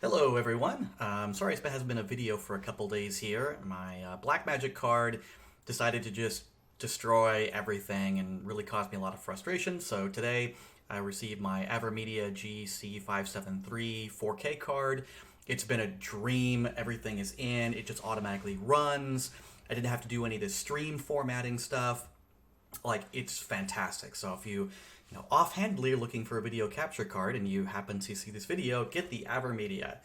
Hello everyone. Sorry it hasn't been a video for a couple days here. My black magic card decided to just destroy everything and really caused me a lot of frustration. So today I received my Avermedia GC573 4K card. It's been a dream. Everything is in. It just automatically runs. I didn't have to do any of this stream formatting stuff. Like, it's fantastic. So if you offhandedly are looking for a video capture card and you happen to see this video, get the Avermedia.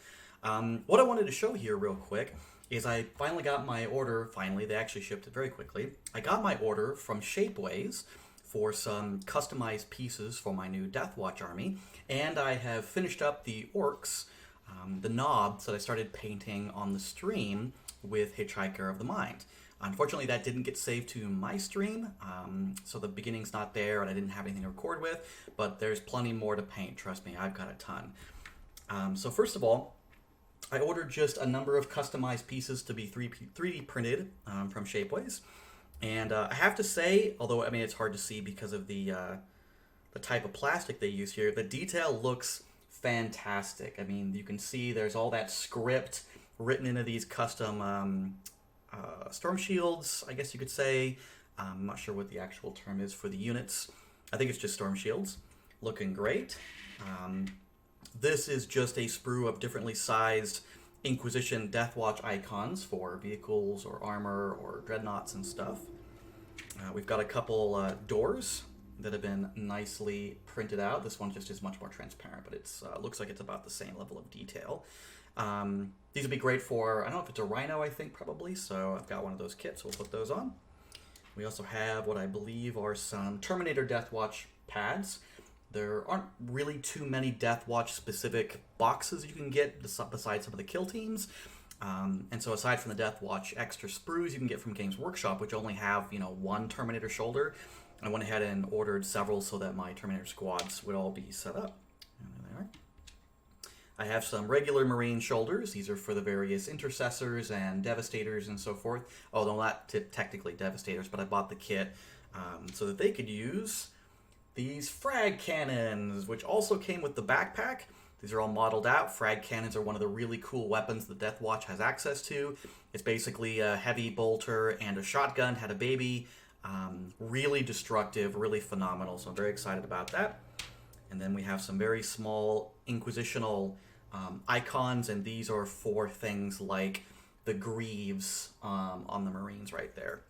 What I wanted to show here real quick is I finally got my order. They actually shipped it very quickly. I got my order from Shapeways for some customized pieces for my new Deathwatch army, and I have finished up the orcs, the Nobz that I started painting on the stream with Hitchhiker of the Mind. Unfortunately, that didn't get saved to my stream, so the beginning's not there and I didn't have anything to record with, but there's plenty more to paint. Trust me, I've got a ton. So first of all, I ordered just a number of customized pieces to be 3D printed from Shapeways. And I have to say, although I mean it's hard to see because of the type of plastic they use here, the detail looks fantastic. I mean, you can see there's all that script written into these custom storm shields, I guess you could say. I'm not sure what the actual term is for the units. I think it's just storm shields. Looking great. This is just a sprue of differently sized Inquisition Deathwatch icons for vehicles or armor or dreadnoughts and stuff. We've got a couple doors that have been nicely printed out. This one just is much more transparent, but it looks like it's about the same level of detail. These would be great for, I don't know if it's a Rhino, I think probably, so I've got one of those kits, so we'll put those on. We also have what I believe are some Terminator Deathwatch pads. There aren't really too many Deathwatch specific boxes you can get besides some of the kill teams. And so aside from the Deathwatch extra sprues you can get from Games Workshop, which only have, one Terminator shoulder, I went ahead and ordered several so that my Terminator squads would all be set up. And there they are. I have some regular Marine shoulders. These are for the various Intercessors and Devastators and so forth. Although not technically Devastators, but I bought the kit so that they could use these frag cannons, which also came with the backpack. These are all modeled out. Frag cannons are one of the really cool weapons the Deathwatch has access to. It's basically a heavy bolter and a shotgun, had a baby. Really destructive, really phenomenal, so I'm very excited about that. And then we have some very small Inquisitional icons, and these are for things like the Greaves on the Marines right there.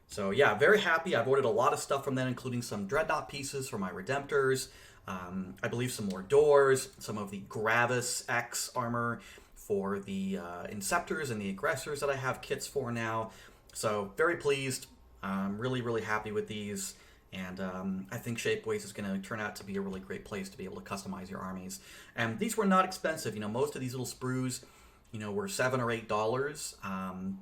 So yeah, very happy. I've ordered a lot of stuff from them, including some Dreadnought pieces for my Redemptors. I believe some more doors, some of the Gravis X armor for the Inceptors and the Aggressors that I have kits for now. So very pleased. I'm really happy with these. And I think Shapeways is going to turn out to be a really great place to be able to customize your armies. And these were not expensive. Most of these little sprues, were $7 or $8,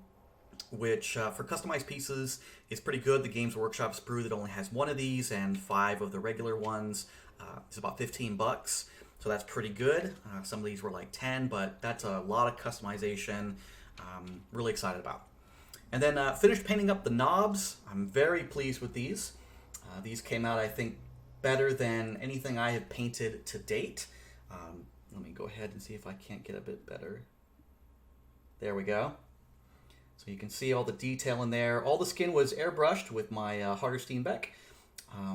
which for customized pieces is pretty good. The Games Workshop sprue that only has one of these and 5 of the regular ones is about $15. So that's pretty good. Some of these were like 10, but that's a lot of customization. Really excited about. And then finished painting up the Nobz. I'm very pleased with these. These came out, I think, better than anything I have painted to date. Let me go ahead and see if I can't get a bit better. There we go. So you can see all the detail in there. All the skin was airbrushed with my Harder Steenbeck.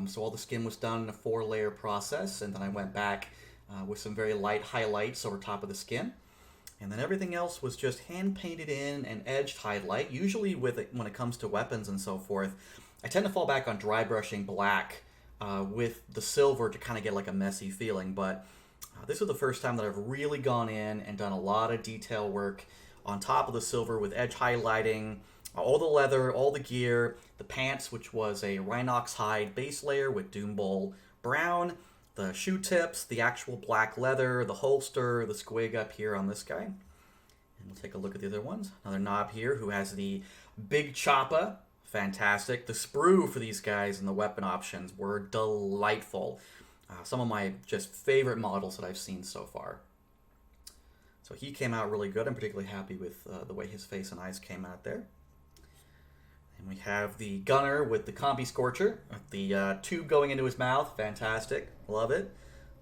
So all the skin was done in a 4-layer process, and then I went back with some very light highlights over top of the skin. And then everything else was just hand-painted in and edged highlight. Usually when it comes to weapons and so forth, I tend to fall back on dry brushing black with the silver to kind of get like a messy feeling, but this is the first time that I've really gone in and done a lot of detail work on top of the silver with edge highlighting, all the leather, all the gear, the pants, which was a Rhinox hide base layer with Doombull brown, the shoe tips, the actual black leather, the holster, the squig up here on this guy. And we'll take a look at the other ones. Another knob here who has the big choppa. Fantastic. The sprue for these guys and the weapon options were delightful. Some of my just favorite models that I've seen so far. So he came out really good. I'm particularly happy with the way his face and eyes came out there. And we have the gunner with the Combi Scorcher, with the tube going into his mouth. Fantastic. Love it.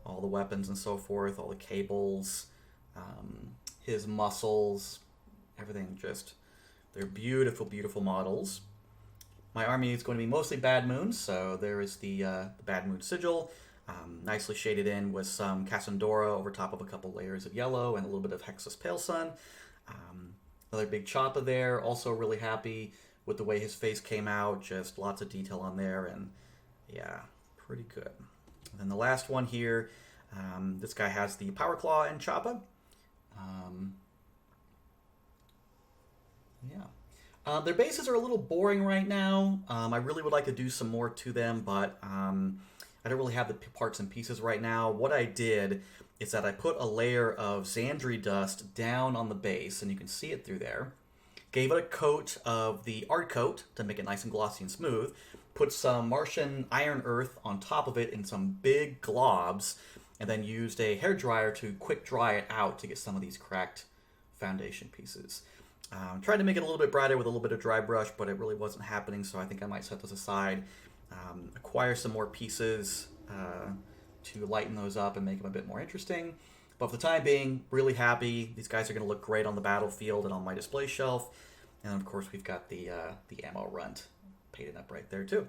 All the weapons and so forth, all the cables. his muscles, everything just, they're beautiful, beautiful models. My army is going to be mostly Bad Moon, so there is the Bad Moon sigil, nicely shaded in with some Cassandora over top of a couple layers of yellow and a little bit of Hexus Pale Sun. Another big Choppa there, also really happy with the way his face came out, just lots of detail on there, and yeah, pretty good. And then the last one here, this guy has the Power Claw and Choppa. Yeah. Their bases are a little boring right now. I really would like to do some more to them, but I don't really have the parts and pieces right now. What I did is that I put a layer of Xandri dust down on the base, and you can see it through there. Gave it a coat of the art coat to make it nice and glossy and smooth. Put some Martian iron earth on top of it in some big globs, and then used a hairdryer to quick dry it out to get some of these cracked foundation pieces. Tried to make it a little bit brighter with a little bit of dry brush, but it really wasn't happening, so I think I might set those aside. Acquire some more pieces to lighten those up and make them a bit more interesting. But for the time being, really happy. These guys are going to look great on the battlefield and on my display shelf. And of course, we've got the ammo runt painted up right there too.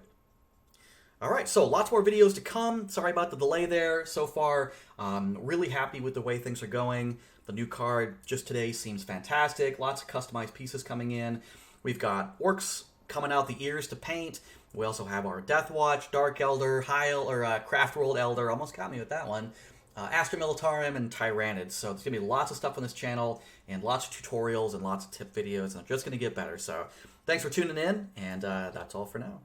All right, so lots more videos to come. Sorry about the delay there so far. Really happy with the way things are going. The new card just today seems fantastic. Lots of customized pieces coming in. We've got orcs coming out the ears to paint. We also have our Deathwatch, Dark Elder, Craft World Elder. Almost got me with that one. Astra Militarum and Tyrannids. So there's going to be lots of stuff on this channel and lots of tutorials and lots of tip videos. And I'm just going to get better. So thanks for tuning in, and that's all for now.